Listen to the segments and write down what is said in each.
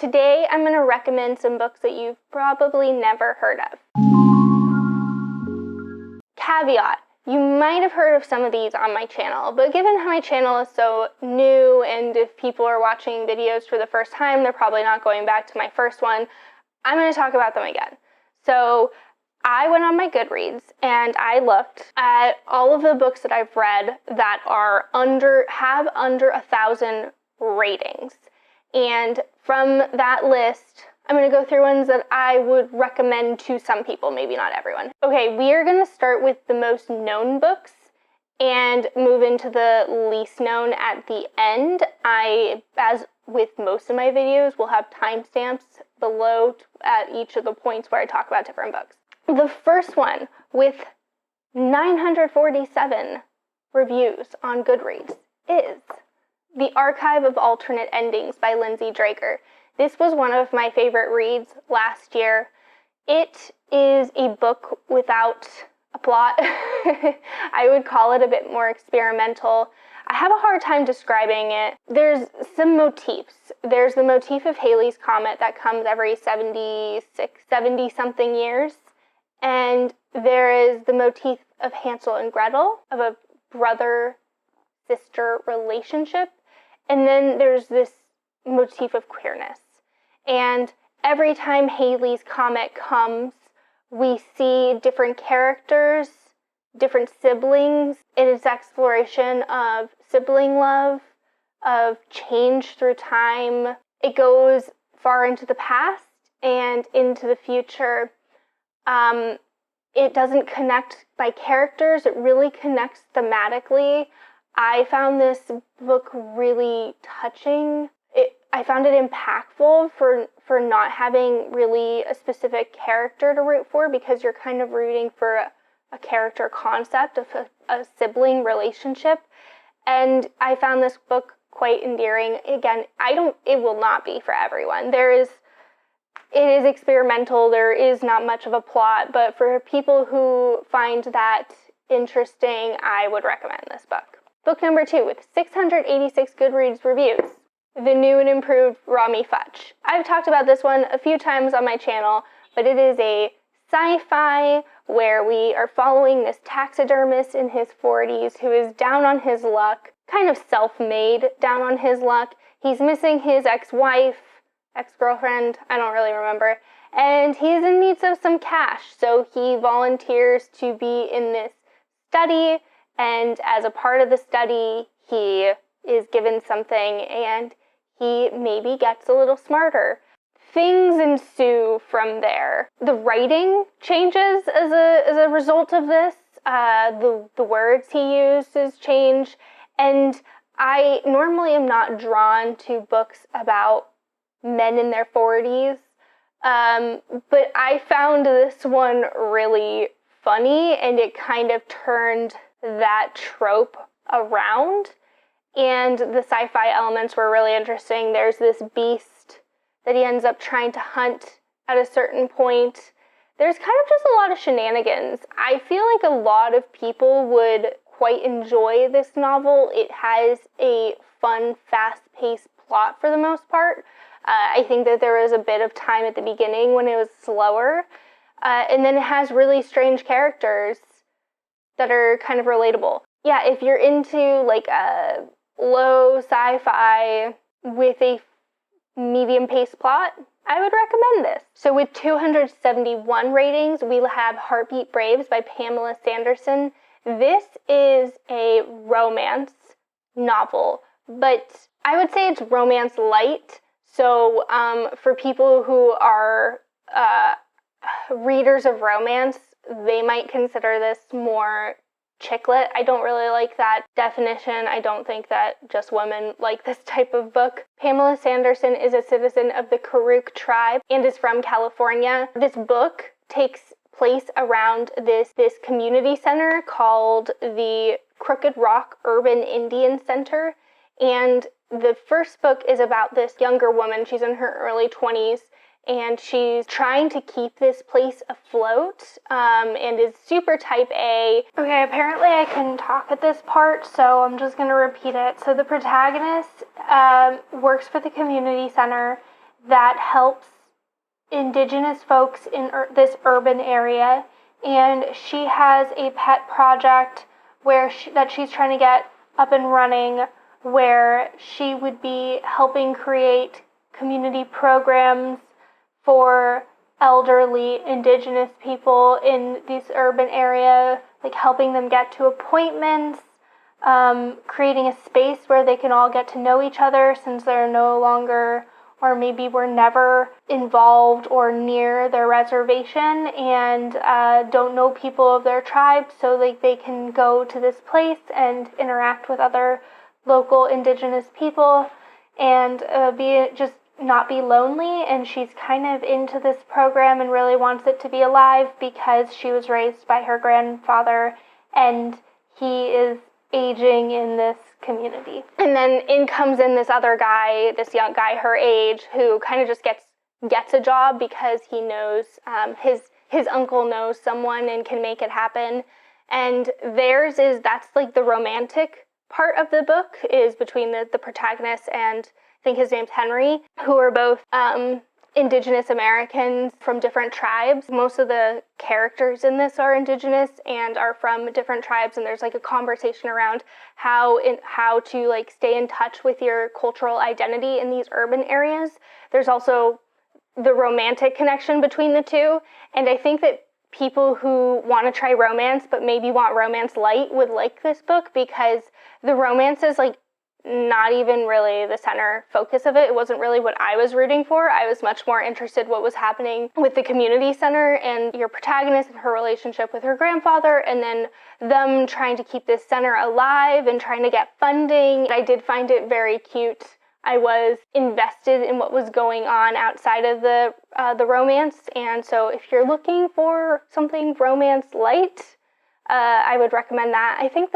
today I'm going to recommend some books that you've probably never heard of. Caveat, you might have heard of some of these on my channel, but given how my channel is so new and if people are watching videos for the first time, they're probably not going back to my first one, I'm going to talk about them again. So I went on my Goodreads and I looked at all of the books that I've read that have under 1,000 ratings. And from that list, I'm going to go through ones that I would recommend to some people, maybe not everyone. Okay, we are going to start with the most known books and move into the least known at the end. As with most of my videos, will have timestamps below at each of the points where I talk about different books. The first one, with 947 reviews on Goodreads, is The Archive of Alternate Endings by Lindsey. This was one of my favorite reads last year. It is a book without a plot. I would call it a bit more experimental. I have a hard time describing it. There's some motifs. There's the motif of Halley's Comet that comes every 70-something years. And there is the motif of Hansel and Gretel, of a brother-sister relationship. And then there's this motif of queerness. And every time Halley's Comet comes, we see different characters, different siblings. It is exploration of sibling love, of change through time. It goes far into the past and into the future. It doesn't connect by characters, it really connects thematically. I found this book really touching. I found it impactful for not having really a specific character to root for, because you're kind of rooting for a character concept of a sibling relationship. And I found this book quite endearing. Again, it will not be for everyone. It is experimental, there is not much of a plot, but for people who find that interesting, I would recommend this book. Book number 2, with 686 Goodreads reviews, The New and Improved Romie Futch. I've talked about this one a few times on my channel, but it is a sci-fi where we are following this taxidermist in his 40s who is down on his luck, kind of self-made down on his luck. He's missing his ex-girlfriend, I don't really remember, and he's in need of some cash, so he volunteers to be in this study, and as a part of the study, he is given something, and he maybe gets a little smarter. Things ensue from there. The writing changes as a result of this. The words he uses change, and I normally am not drawn to books about men in their 40s, but I found this one really funny, and it kind of turned that trope around, and the sci-fi elements were really interesting. There's this beast that he ends up trying to hunt at a certain point. There's kind of just a lot of shenanigans. I feel like a lot of people would quite enjoy this novel. It has a fun, fast-paced plot for the most part. I think that there was a bit of time at the beginning when it was slower, and then it has really strange characters that are kind of relatable. Yeah, if you're into like a low sci-fi with a medium-paced plot, I would recommend this. So with 271 ratings, we have Heartbeat Braves by Pamela Sanderson. This is a romance novel, but I would say it's romance light. So for people who are readers of romance, they might consider this more chick lit. I don't really like that definition. I don't think that just women like this type of book. Pamela Sanderson is a citizen of the Karuk tribe and is from California. This book takes place around this community center called the Crooked Rock Urban Indian Center. And the first book is about this younger woman. She's in her early 20s, and she's trying to keep this place afloat, and is super type A. Okay, apparently I couldn't talk at this part, so I'm just going to repeat it. So the protagonist works for the community center. that helps indigenous folks in this urban area, and she has a pet project that she's trying to get up and running, where she would be helping create community programs for elderly indigenous people in this urban area, like helping them get to appointments, creating a space where they can all get to know each other since they're no longer, or maybe were never involved or near their reservation and don't know people of their tribe, so like they can go to this place and interact with other local indigenous people and not be lonely. And she's kind of into this program and really wants it to be alive because she was raised by her grandfather and he is aging in this community. And then comes in this other guy, this young guy her age, who kind of just gets a job because he knows his uncle knows someone and can make it happen. And that's like the romantic part of the book is between the protagonist and I think his name's Henry, who are both Indigenous Americans from different tribes. Most of the characters in this are Indigenous and are from different tribes, and there's like a conversation around how to like stay in touch with your cultural identity in these urban areas. There's also the romantic connection between the two, and I think that people who want to try romance but maybe want romance light would like this book because the romance is like not even really the center focus of it. It wasn't really what I was rooting for. I was much more interested what was happening with the community center and your protagonist and her relationship with her grandfather, and then them trying to keep this center alive and trying to get funding. I did find it very cute. I was invested in what was going on outside of the romance, and so if you're looking for something romance light, I would recommend that. I think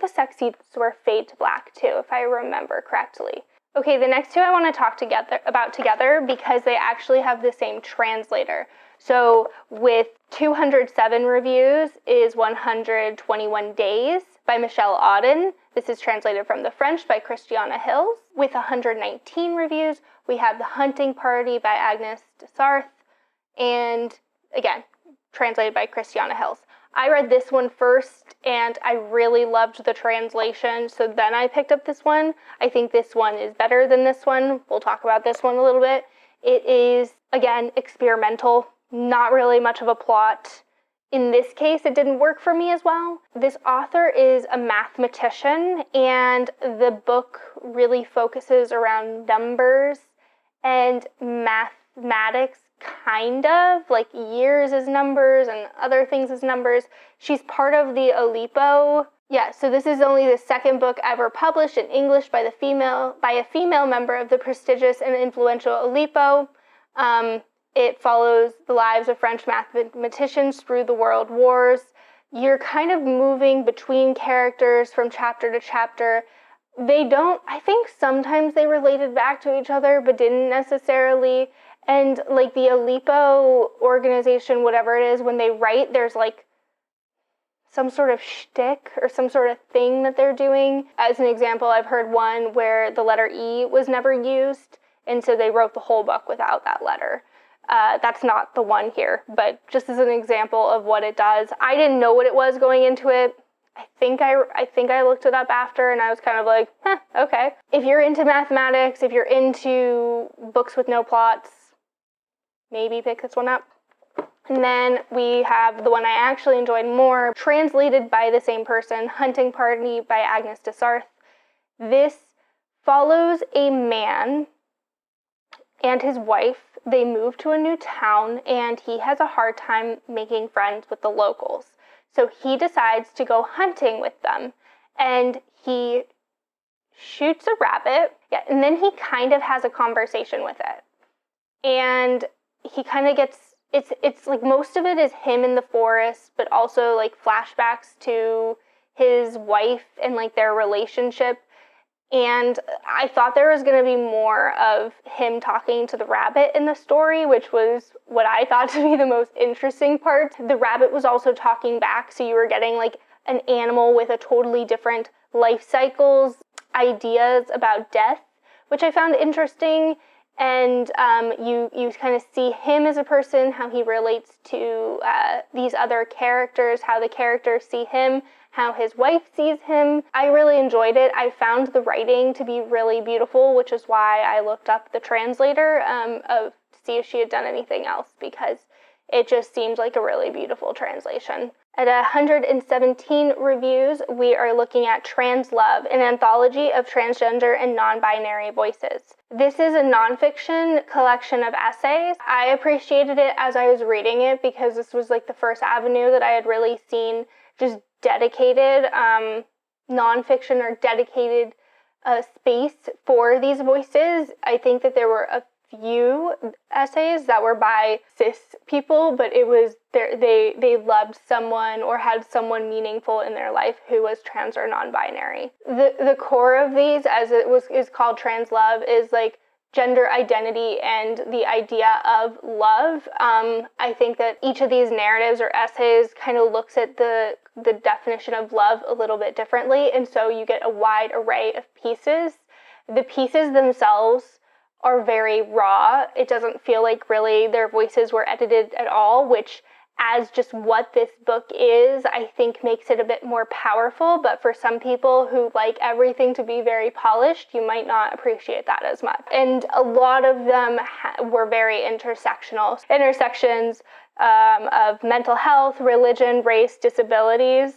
the sex scenes were fade to black too, if I remember correctly. Okay, the next two I want to talk about together because they actually have the same translator. So with 207 reviews is 121 Days by Michele Audin. This is translated from the French by Christiana Hills. With 119 reviews, we have The Hunting Party by Agnes Desarthe, and again, translated by Christiana Hills. I read this one first, and I really loved the translation, so then I picked up this one. I think this one is better than this one. We'll talk about this one a little bit. It is, again, experimental, not really much of a plot. In this case, it didn't work for me as well. This author is a mathematician, and the book really focuses around numbers and mathematics, kind of, like years as numbers and other things as numbers. She's part of the Oulipo. Yeah, so this is only the second book ever published in English by a female member of the prestigious and influential Oulipo. It follows the lives of French mathematicians through the world wars. You're kind of moving between characters from chapter to chapter. I think sometimes they related back to each other, but didn't necessarily. And like the Oulipo organization, whatever it is, when they write, there's like some sort of shtick or some sort of thing that they're doing. As an example, I've heard one where the letter E was never used, and so they wrote the whole book without that letter. That's not the one here, but just as an example of what it does. I didn't know what it was going into it. I think I looked it up after, and I was kind of like, okay. If you're into mathematics, if you're into books with no plots, maybe pick this one up. And then we have the one I actually enjoyed more, translated by the same person, Hunting Party by Agnes Desarthe. This follows a man and his wife. They move to a new town, and he has a hard time making friends with the locals. So he decides to go hunting with them, and he shoots a rabbit, and then he kind of has a conversation with it. And he kind of gets, it's like most of it is him in the forest, but also like flashbacks to his wife and like their relationship. And I thought there was going to be more of him talking to the rabbit in the story, which was what I thought to be the most interesting part. The rabbit was also talking back, so you were getting like an animal with a totally different life cycles, ideas about death, which I found interesting. And you kind of see him as a person, how he relates to these other characters, how the characters see him, how his wife sees him. I really enjoyed it. I found the writing to be really beautiful, which is why I looked up the translator to see if she had done anything else, because it just seemed like a really beautiful translation. At 117 reviews, we are looking at Trans Love, an anthology of transgender and non-binary voices. This is a nonfiction collection of essays. I appreciated it as I was reading it because this was like the first avenue that I had really seen just dedicated nonfiction or dedicated space for these voices. I think that there were a few essays that were by cis people, but it was they loved someone or had someone meaningful in their life who was trans or non-binary. The core of these, as it is called Trans Love, is like gender identity and the idea of love. I think that each of these narratives or essays kind of looks at the definition of love a little bit differently, and so you get a wide array of pieces. The pieces themselves are very raw. It doesn't feel like really their voices were edited at all, which as just what this book is, I think makes it a bit more powerful. But for some people who like everything to be very polished, you might not appreciate that as much. And a lot of them were very intersections of mental health, religion, race, disabilities,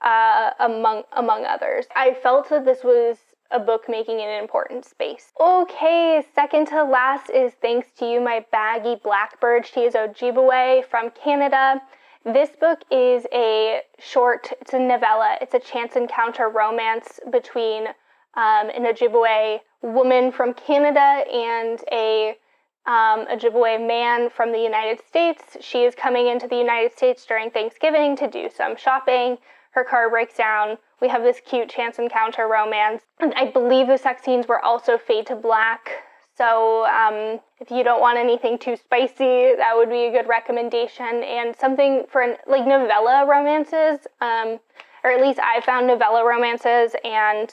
among others. I felt that this was a book making an important space. Okay, second to last is Thanks to You, My Baggy Blackbird. She is Ojibwe from Canada. This book is it's a novella. It's a chance encounter romance between an Ojibwe woman from Canada and a Ojibwe man from the United States. She is coming into the United States during Thanksgiving to do some shopping. Her car breaks down. We have this cute chance encounter romance. And I believe the sex scenes were also fade to black. So if you don't want anything too spicy, that would be a good recommendation. And something for like novella romances, or at least I found novella romances and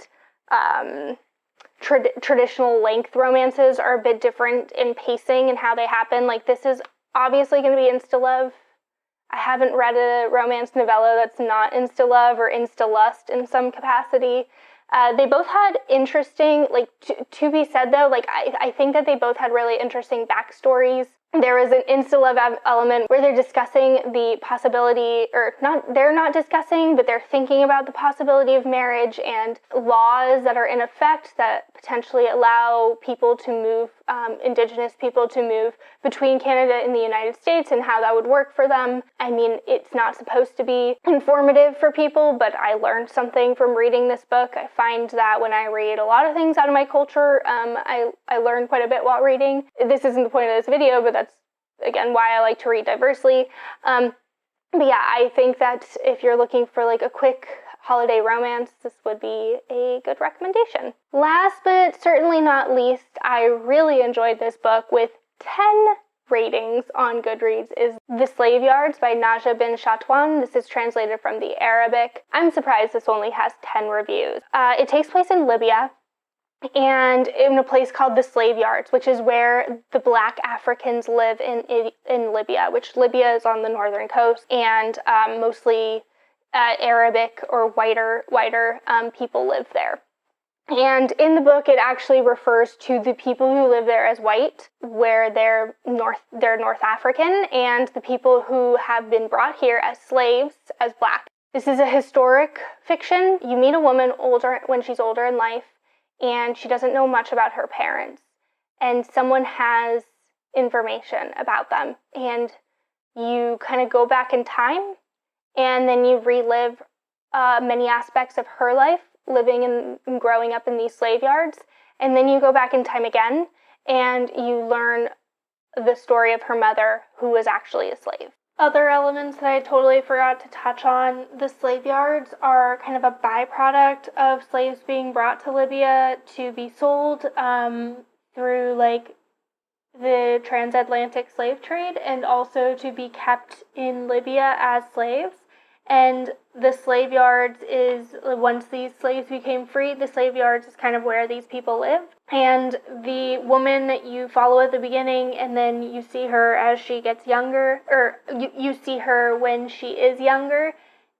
traditional length romances are a bit different in pacing and how they happen. Like this is obviously going to be insta-love. I haven't read a romance novella that's not insta-love or insta-lust in some capacity. They both had interesting, like, to be said though, like, I think that they both had really interesting backstories. There is an insta-love element where they're discussing the possibility, or not, they're not discussing, but they're thinking about the possibility of marriage and laws that are in effect that potentially allow people to move, Indigenous people to move between Canada and the United States and how that would work for them. I mean, it's not supposed to be informative for people, but I learned something from reading this book. I find that when I read a lot of things out of my culture, I learn quite a bit while reading. This isn't the point of this video, but that's, again, why I like to read diversely. But yeah, I think that if you're looking for like a quick holiday romance, this would be a good recommendation. Last but certainly not least, I really enjoyed this book with 10 ratings on Goodreads is The Slave Yards by Najwa bin Shatwan. This is translated from the Arabic. I'm surprised this only has 10 reviews. It takes place in Libya, and in a place called the Slave Yards, which is where the Black Africans live in Libya, which Libya is on the northern coast, and mostly Arabic or whiter people live there. And in the book, it actually refers to the people who live there as white, where they're North African, and the people who have been brought here as slaves as Black. This is a historic fiction. You meet a woman when she's older in life, and she doesn't know much about her parents, and someone has information about them, and you kind of go back in time, and then you relive many aspects of her life, living and growing up in these slave yards, and then you go back in time again, and you learn the story of her mother, who was actually a slave. Other elements that I totally forgot to touch on, the slave yards are kind of a byproduct of slaves being brought to Libya to be sold through like the transatlantic slave trade, and also to be kept in Libya as slaves. And the slave yards is, once these slaves became free, the slave yards is kind of where these people live. And the woman that you follow at the beginning, and then you see her as she gets younger, or you see her when she is younger,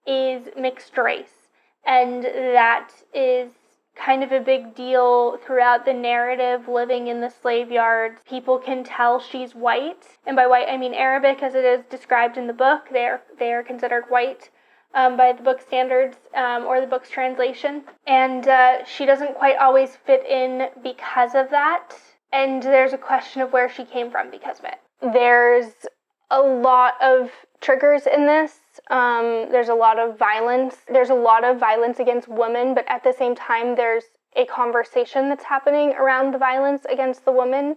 is mixed race. And that is kind of a big deal throughout the narrative. Living in the slave yards, people can tell she's white, and by white I mean Arabic, as it is described in the book. They are considered white by the book standards, or the book's translation, and she doesn't quite always fit in because of that, and there's a question of where she came from because of it. There's a lot of triggers in this. There's a lot of violence. There's a lot of violence against women, but at the same time, there's a conversation that's happening around the violence against the women.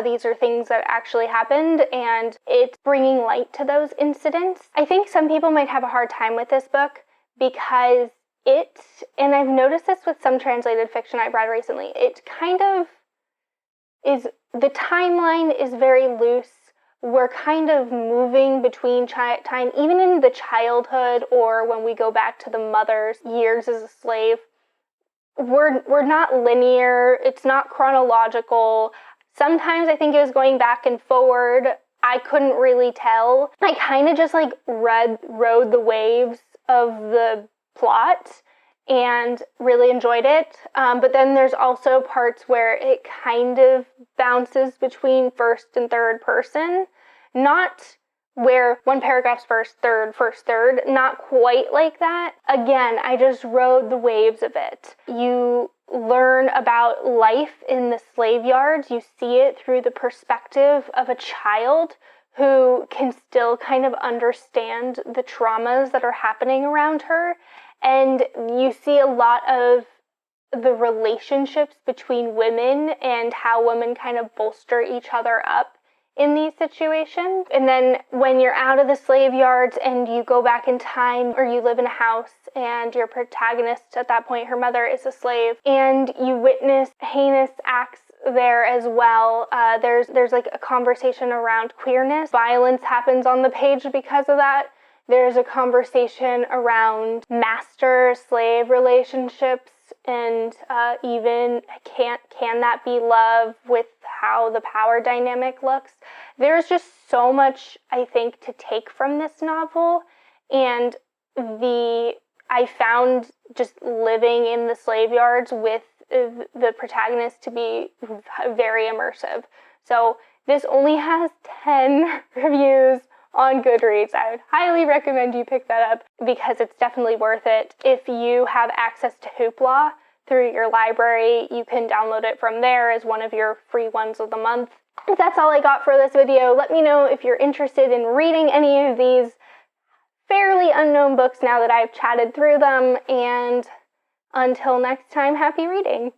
These are things that actually happened, and it's bringing light to those incidents. I think some people might have a hard time with this book because and I've noticed this with some translated fiction I've read recently, it kind of is, the timeline is very loose. We're kind of moving between time, even in the childhood or when we go back to the mother's years as a slave. We're not linear. It's not chronological. Sometimes I think it was going back and forward. I couldn't really tell. I kind of just rode the waves of the plot and really enjoyed it. But then there's also parts where it kind of bounces between first and third person. Not where one paragraph's first, third, not quite like that. Again, I just rode the waves of it. You learn about life in the slave yards. You see it through the perspective of a child who can still kind of understand the traumas that are happening around her. And you see a lot of the relationships between women and how women kind of bolster each other up in these situations. And then when you're out of the slave yards and you go back in time, or you live in a house and your protagonist at that point, her mother is a slave, and you witness heinous acts there as well. There's like a conversation around queerness. Violence happens on the page because of that. There's a conversation around master-slave relationships, and even can that be love with how the power dynamic looks. There's just so much, I think, to take from this novel, and I found just living in the slave yards with the protagonist to be very immersive. So this only has 10 reviews on Goodreads. I would highly recommend you pick that up because it's definitely worth it. If you have access to Hoopla through your library, you can download it from there as one of your free ones of the month. That's all I got for this video. Let me know if you're interested in reading any of these fairly unknown books now that I've chatted through them, and until next time, happy reading!